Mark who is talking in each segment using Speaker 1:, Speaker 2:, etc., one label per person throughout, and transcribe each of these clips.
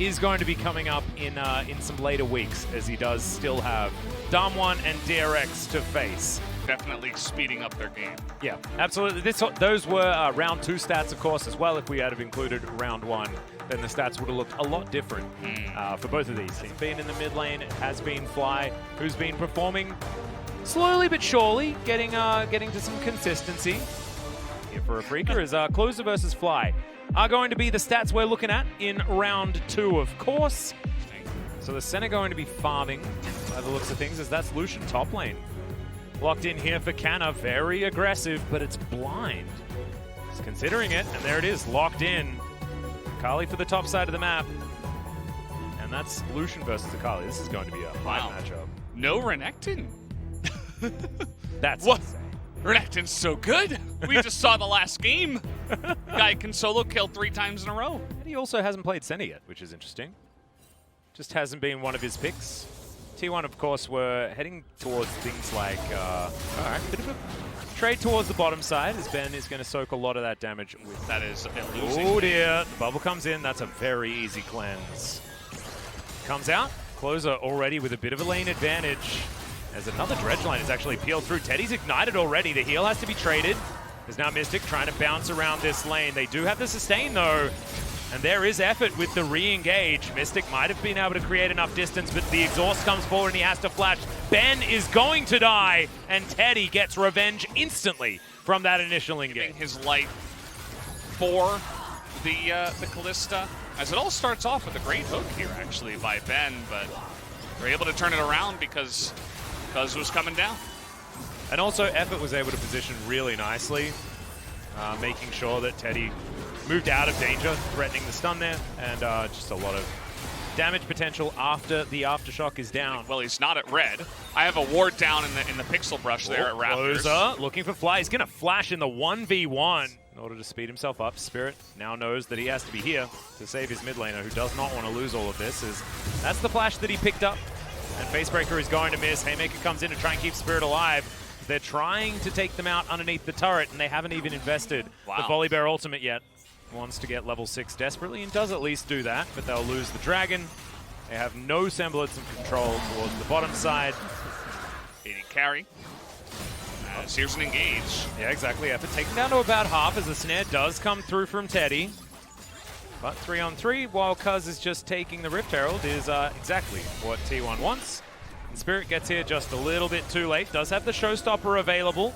Speaker 1: is going to be coming up in some later weeks, as he does still have Dam1 and DRX to face.
Speaker 2: Definitely speeding up their game.
Speaker 1: Yeah, absolutely. Those were round 2 stats, of course, as well. If we had have included round 1, then the stats would have looked a lot different for both of these teams. Being in the mid lane, it has been Fly, who's been performing slowly but surely, getting to some consistency. Here for Afrika is Closer versus Fly are going to be the stats we're looking at in round 2, of course. So the center going to be farming by the looks of things, as that's Lucian top lane. Locked in here for Canna, very aggressive, but it's blind. He's considering it, and there it is, locked in. Akali for the top side of the map. And that's Lucian versus Akali. This is going to be a hard matchup.
Speaker 2: No Renekton.
Speaker 1: That's
Speaker 2: what?
Speaker 1: Insane.
Speaker 2: Renekton's so good. We just saw the last game. Guy can solo kill 3 times in a row.
Speaker 1: And he also hasn't played Senna yet, which is interesting. Just hasn't been one of his picks. T1, of course, were heading towards things like, alright, bit of a trade towards the bottom side, as Ben is going to soak a lot of that damage with.
Speaker 2: That is losing.
Speaker 1: Oh dear, the bubble comes in, that's a very easy cleanse. Comes out, Closer already with a bit of a lane advantage. As another dredge line is actually peeled through. Teddy's ignited already, the heal has to be traded. There's now Mystic trying to bounce around this lane. They do have the sustain though. And there is effort with the re-engage. Mystic might have been able to create enough distance, but the exhaust comes forward and he has to flash. Ben is going to die, and Teddy gets revenge instantly from that initial engage.
Speaker 2: His life for the Callista, as it all starts off with a great hook here, actually, by Ben, but they're able to turn it around because it was coming down.
Speaker 1: And also, Effort was able to position really nicely, making sure that Teddy moved out of danger, threatening the stun there, and just a lot of damage potential after the Aftershock is down.
Speaker 2: Well, he's not at red. I have a ward down in the pixel brush there at Raptors.
Speaker 1: Closer, looking for Fly. He's going to flash in the 1v1 in order to speed himself up. Spirit now knows that he has to be here to save his mid laner, who does not want to lose all of this. That's the flash that he picked up, and Facebreaker is going to miss. Haymaker comes in to try and keep Spirit alive. They're trying to take them out underneath the turret, and they haven't even invested the Volibear ultimate yet. Wants to get level 6 desperately, and does at least do that, but they'll lose the dragon. They have no semblance of control towards the bottom side.
Speaker 2: Beating carry. Here's an engage.
Speaker 1: Yeah, exactly. Effort taken down to about half as the snare does come through from Teddy. But 3-on-3, while Cuz is just taking the Rift Herald, is exactly what T1 wants. And Spirit gets here just a little bit too late. Does have the Showstopper available.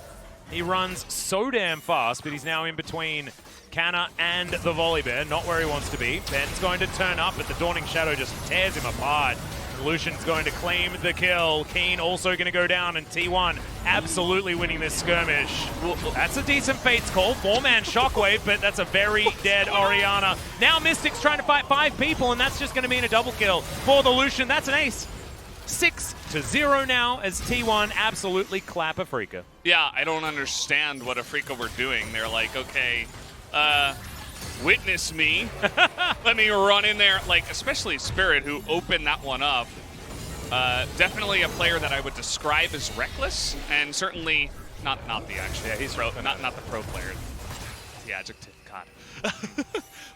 Speaker 1: He runs so damn fast, but he's now in between Canna and the Volibear, not where he wants to be. Ben's going to turn up, but the Dawning Shadow just tears him apart. Lucian's going to claim the kill. Keen also going to go down, and T1 absolutely winning this skirmish. That's a decent Fates call. 4-man Shockwave, but that's a very dead Orianna. Now Mystic's trying to fight 5 people, and that's just going to mean a double kill for the Lucian. That's an ace. 6-0 now as T1 absolutely clap Afrika.
Speaker 2: Yeah, I don't understand what Afrika were doing. They're like, okay, witness me. Let me run in there. Like, especially Spirit, who opened that one up. Definitely a player that I would describe as reckless, and certainly not the actual. Yeah, he's pro, not the pro player. The adjective, God.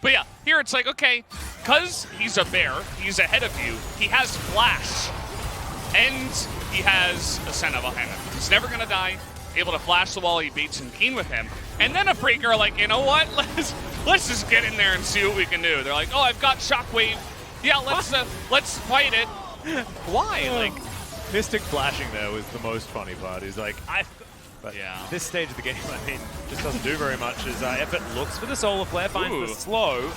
Speaker 2: But yeah, here it's like, okay, because he's a bear, he's ahead of you. He has flash. And he has a Senna behind him. He's never going to die. Able to flash the wall, he beats him Keen with him. And then Afrika are like, you know what? Let's just get in there and see what we can do. They're like, oh, I've got Shockwave. Yeah, let's fight it. Why? Like,
Speaker 1: Mystic flashing there was the most funny part. He's like, but
Speaker 2: yeah.
Speaker 1: This stage of the game, I mean, just doesn't do very much as Effort looks for the Solar Flare, finds the slow,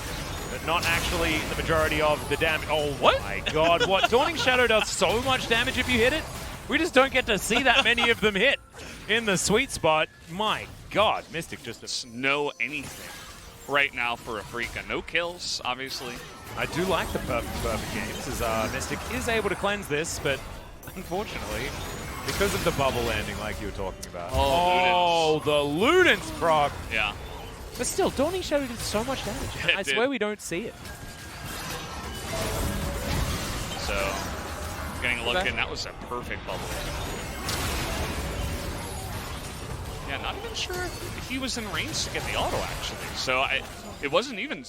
Speaker 1: but not actually the majority of the damage. Oh, what? My God, what? Dawning Shadow does so much damage if you hit it. We just don't get to see that many of them hit in the sweet spot. My God, Mystic just
Speaker 2: know anything right now for Afrika. No kills, obviously.
Speaker 1: I do like the perfect games as Mystic is able to cleanse this, but unfortunately, because of the bubble landing like you were talking about. Oh, the Ludens proc.
Speaker 2: Yeah.
Speaker 1: But still, Dawning Shadow did so much damage. I swear we don't see it.
Speaker 2: So, getting a look in, that was a perfect bubble. Yeah, not even sure if he was in range to get the auto, actually. So, it wasn't even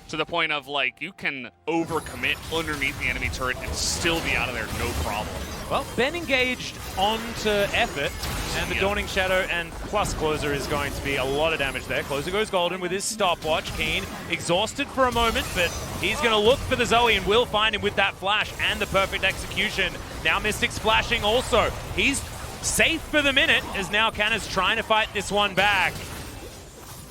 Speaker 2: to the point of, like, you can overcommit underneath the enemy turret and still be out of there no problem.
Speaker 1: Well, Ben engaged onto effort, and the Dawning Shadow and plus Closer is going to be a lot of damage there. Closer goes golden with his stopwatch. Keen exhausted for a moment, but he's going to look for the Zoe and will find him with that flash and the perfect execution. Now Mystic's flashing also. He's safe for the minute, as now Canna's trying to fight this one back.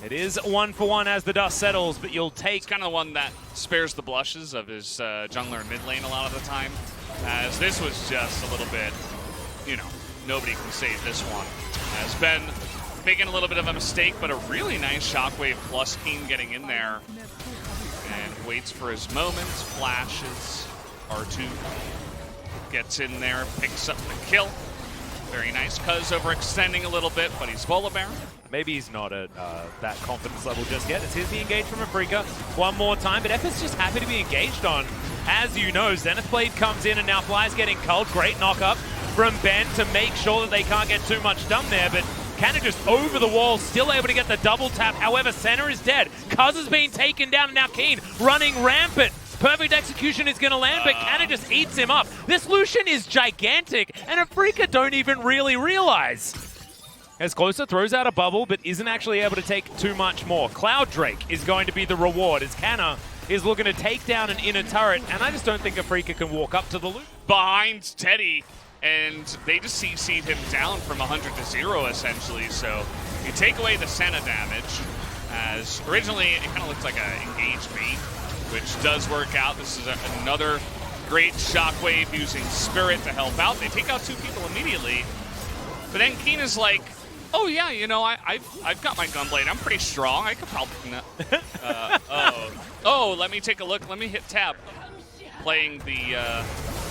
Speaker 1: It is 1-for-1 as the dust settles, but you'll take...
Speaker 2: It's kind of the one that spares the blushes of his jungler in mid lane a lot of the time, as this was just a little bit, you know, nobody can save this one. As Ben making a little bit of a mistake, but a really nice shockwave plus Keen getting in there. And waits for his moment, flashes, R2 gets in there, picks up the kill. Very nice, Cuz overextending a little bit, but he's Volibear.
Speaker 1: Maybe he's not at that confidence level just yet. As here's the engage from Afrika one more time, but F is just happy to be engaged on. As you know, Zenith Blade comes in and now Fly's getting culled. Great knock-up from Ben to make sure that they can't get too much done there, but Canna just over the wall, still able to get the double tap. However, Senna is dead. Cuz has been taken down, and now Keen running rampant. Perfect execution is going to land, but Canna just eats him up. This Lucian is gigantic, and Afrika don't even really realize. As Closer throws out a bubble, but isn't actually able to take too much more. Cloud Drake is going to be the reward, as Canna is looking to take down an inner turret, and I just don't think Afrika can walk up to the loop.
Speaker 2: Behind Teddy, and they just CC'd him down from 100 to 0, essentially, so you take away the Senna damage, as originally it kind of looks like an engaged bait, which does work out. This is another great shockwave using Spirit to help out. They take out 2 people immediately, but then Keen is like, oh yeah, you know, I've got my Gunblade. I'm pretty strong. I could probably oh, let me take a look. Let me hit tab. Playing the...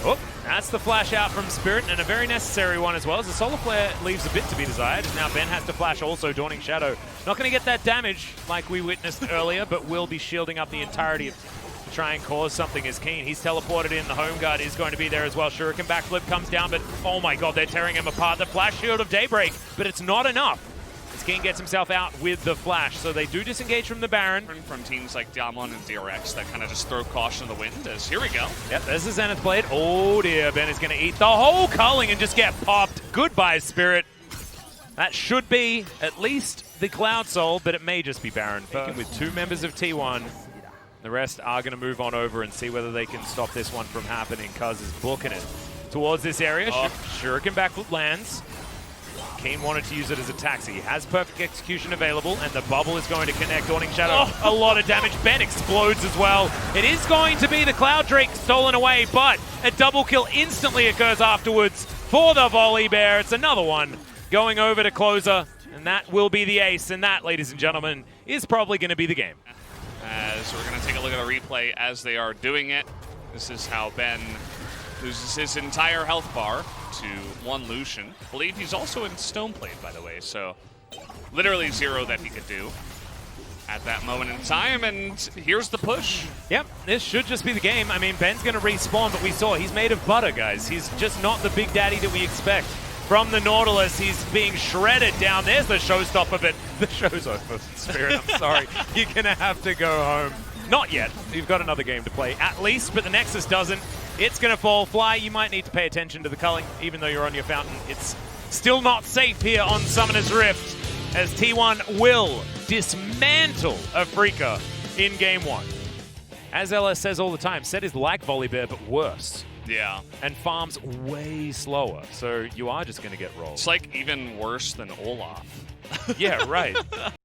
Speaker 1: Oh, that's the flash out from Spirit, and a very necessary one as well, as the Solar Flare leaves a bit to be desired. Now Ben has to flash also, Dawning Shadow. Not going to get that damage like we witnessed earlier, but will be shielding up the entirety to try and cause something as Keen. He's teleported in. The home guard is going to be there as well. Shuriken backflip comes down, but oh my god, they're tearing him apart. The flash shield of Daybreak, but it's not enough. As Keen gets himself out with the flash, so they do disengage from the Baron.
Speaker 2: From teams like Diamond and DRX that kind of just throw caution to the wind, as here we go.
Speaker 1: Yep, there's the Zenith Blade. Oh dear, Ben is going to eat the whole culling and just get popped. Goodbye, Spirit. That should be at least the Cloud Soul, but it may just be Baron. With 2 members of T1. The rest are going to move on over and see whether they can stop this one from happening. Cuz is booking it towards this area. Shuriken backflip lands. Keen wanted to use it as a taxi. He has perfect execution available, and the bubble is going to connect. Dawning Shadow, a lot of damage. Ben explodes as well. It is going to be the Cloud Drake stolen away, but a double kill instantly occurs afterwards for the Volibear. It's another one going over to Closer, and that will be the ace. And that, ladies and gentlemen, is probably going to be the game.
Speaker 2: As we're going to take a look at a replay as they are doing it. This is how Ben loses his entire health bar to 1 Lucian. I believe he's also in Stoneplate, by the way, so literally 0 that he could do at that moment in time, and here's the push.
Speaker 1: Yep, this should just be the game. I mean, Ben's going to respawn, but we saw he's made of butter, guys. He's just not the big daddy that we expect. From the Nautilus, he's being shredded down. There's the showstopper, but the show's over, Spirit. I'm sorry. You're going to have to go home. Not yet. You've got another game to play, at least, but the Nexus doesn't. It's going to fall. Fly, you might need to pay attention to the culling, even though you're on your fountain. It's still not safe here on Summoner's Rift, as T1 will dismantle Afrika in Game 1. As LS says all the time, Set is like Volibear, but worse.
Speaker 2: Yeah.
Speaker 1: And farms way slower, so you are just going to get rolled.
Speaker 2: It's like even worse than Olaf.
Speaker 1: Yeah, right.